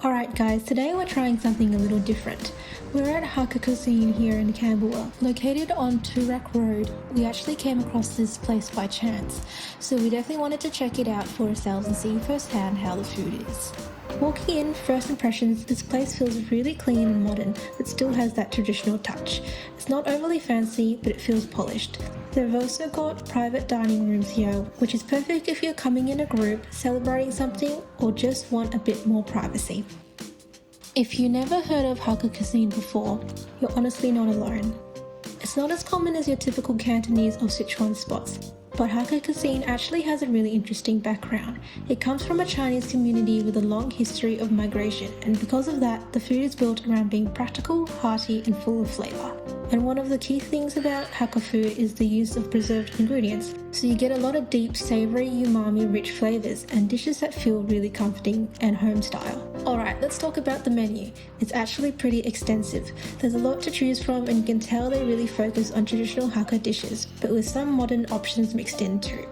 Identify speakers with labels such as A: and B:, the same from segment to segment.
A: Alright guys, today we're trying something a little different. We're at Hakka Cuisine here in Camberwell. Located on Toorak Road, we actually came across this place by chance, so we definitely wanted to check it out for ourselves and see firsthand how the food is. Walking in, first impressions, this place feels really clean and modern, but still has that traditional touch. It's not overly fancy, but it feels polished. They've also got private dining rooms here, which is perfect if you're coming in a group, celebrating something, or just want a bit more privacy. If you never heard of Hakka Cuisine before, you're honestly not alone. It's not as common as your typical Cantonese or Sichuan spots, but Hakka Cuisine actually has a really interesting background. It comes from a Chinese community with a long history of migration, and because of that, the food is built around being practical, hearty, and full of flavour. And one of the key things about Hakka food is the use of preserved ingredients, so you get a lot of deep, savoury, umami-rich flavours and dishes that feel really comforting and home style. Alright, let's talk about the menu. It's actually pretty extensive. There's a lot to choose from and you can tell they really focus on traditional Hakka dishes, but with some modern options mixed in too.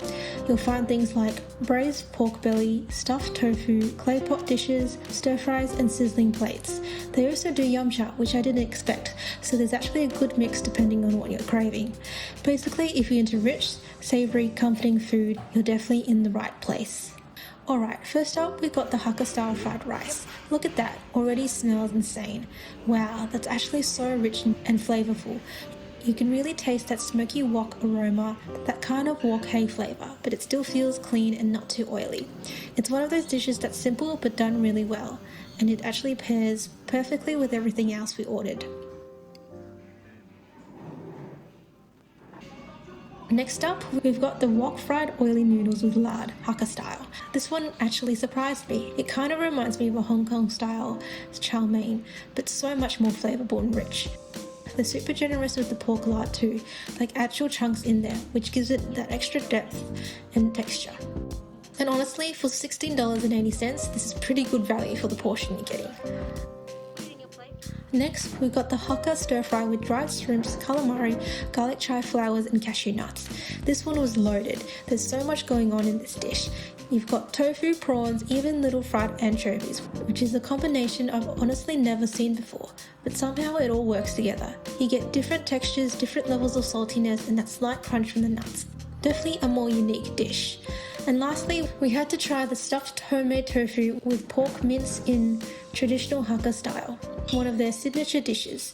A: You'll find things like braised pork belly, stuffed tofu, clay pot dishes, stir fries and sizzling plates. They also do yum cha, which I didn't expect, so there's actually a good mix depending on what you're craving. Basically, if you're into rich, savoury, comforting food, you're definitely in the right place. Alright, first up we've got the Hakka style fried rice. Look at that, already smells insane. Wow, that's actually so rich and flavourful. You can really taste that smoky wok aroma, that kind of wok hay flavour, but it still feels clean and not too oily. It's one of those dishes that's simple but done really well, and it actually pairs perfectly with everything else we ordered. Next up, we've got the wok fried oily noodles with lard, Hakka style. This one actually surprised me. It kind of reminds me of a Hong Kong style chow mein, but so much more flavourful and rich. They're super generous with the pork lard too, like actual chunks in there, which gives it that extra depth and texture. And honestly, for $16.80, this is pretty good value for the portion you're getting. Next, we've got the Hakka stir fry with dried shrimps, calamari, garlic chive flowers and cashew nuts. This one was loaded. There's so much going on in this dish. You've got tofu, prawns, even little fried anchovies, which is a combination I've honestly never seen before, but somehow it all works together. You get different textures, different levels of saltiness and that slight crunch from the nuts. Definitely a more unique dish. And lastly, we had to try the stuffed homemade tofu with pork mince in traditional Hakka style, one of their signature dishes.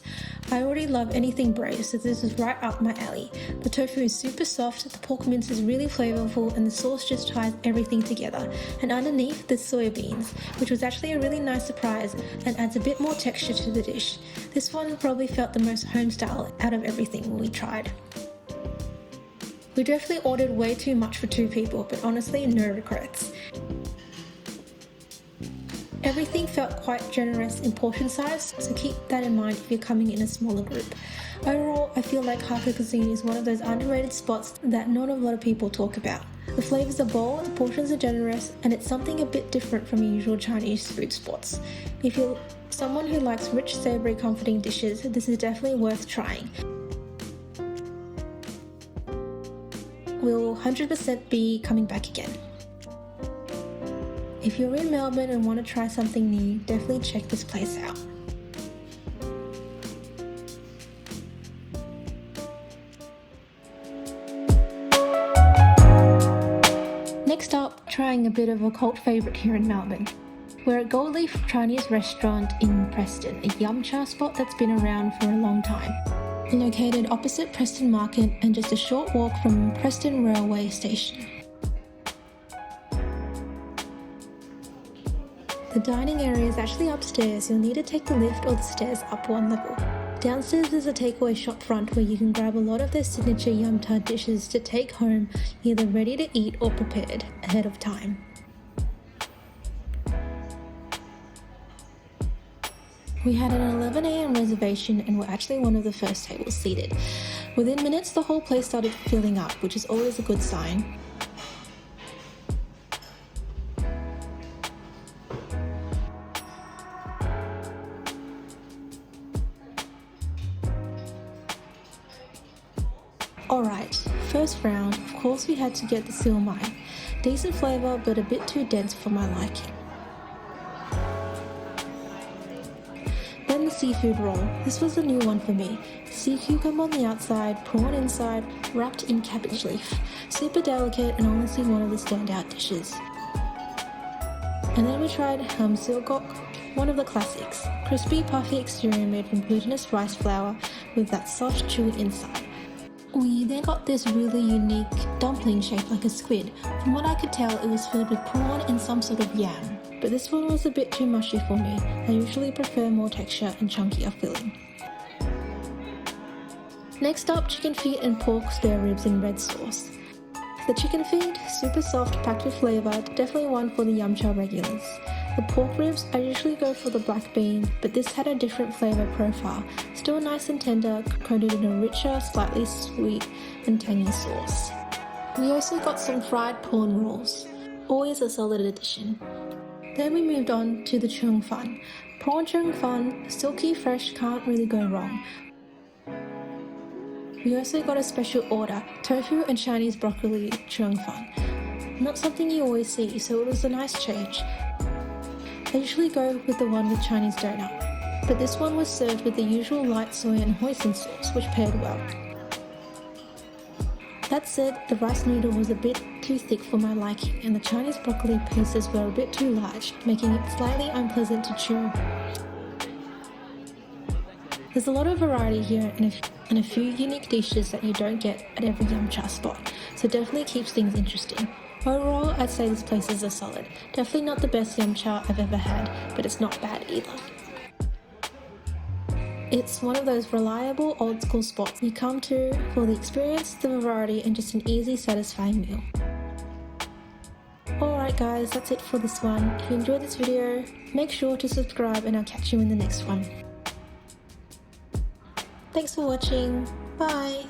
A: I already love anything braised, so this is right up my alley. The tofu is super soft, the pork mince is really flavourful, and the sauce just ties everything together. And underneath, there's soya beans, which was actually a really nice surprise and adds a bit more texture to the dish. This one probably felt the most home style out of everything we tried. We definitely ordered way too much for 2 people, but honestly, no regrets. Everything felt quite generous in portion size, so keep that in mind if you're coming in a smaller group. Overall, I feel like Hakka Cuisine is one of those underrated spots that not a lot of people talk about. The flavours are bold, the portions are generous, and it's something a bit different from your usual Chinese food spots. If you're someone who likes rich, savoury, comforting dishes, this is definitely worth trying. We'll 100% be coming back again. If you're in Melbourne and want to try something new, definitely check this place out. Next up, trying a bit of a cult favourite here in Melbourne. We're at Gold Leaf Chinese restaurant in Preston, a yum cha spot that's been around for a long time. Located opposite Preston Market and just a short walk from Preston Railway Station. The dining area is actually upstairs, you'll need to take the lift or the stairs up 1 level. Downstairs is a takeaway shop front where you can grab a lot of their signature yum cha dishes to take home, either ready to eat or prepared ahead of time. We had an 11 AM reservation and were actually one of the first tables seated. Within minutes, the whole place started filling up, which is always a good sign. Alright, first round, of course we had to get the siomai. Decent flavour but a bit too dense for my liking. Then the seafood roll. This was a new one for me. Sea cucumber on the outside, prawn inside, wrapped in cabbage leaf. Super delicate and honestly one of the standout dishes. And then we tried hamsilgok, one of the classics. Crispy, puffy exterior made from glutinous rice flour with that soft, chewy inside. We then got this really unique dumpling shaped like a squid. From what I could tell, it was filled with prawn and some sort of yam. But this one was a bit too mushy for me. I usually prefer more texture and chunkier filling. Next up, chicken feet and pork spare ribs in red sauce. The chicken feet, super soft, packed with flavour, definitely one for the yum cha regulars. The pork ribs, I usually go for the black bean, but this had a different flavour profile. Still nice and tender, coated in a richer, slightly sweet and tangy sauce. We also got some fried prawn rolls, always a solid addition. Then we moved on to the chung fan. Prawn chung fan, silky fresh, can't really go wrong. We also got a special order, tofu and Chinese broccoli chung fan. Not something you always see, so it was a nice change. I usually go with the one with Chinese donut, but this one was served with the usual light soy and hoisin sauce, which paired well. That said, the rice noodle was a bit too thick for my liking, and the Chinese broccoli pieces were a bit too large, making it slightly unpleasant to chew. There's a lot of variety here and a few unique dishes that you don't get at every yum cha spot, so definitely keeps things interesting. Overall, I'd say this place is a solid. Definitely not the best yum cha I've ever had, but it's not bad either. It's one of those reliable old school spots you come to for the experience, the variety, and just an easy, satisfying meal. Alright guys, that's it for this one. If you enjoyed this video, make sure to subscribe and I'll catch you in the next one. Thanks for watching. Bye!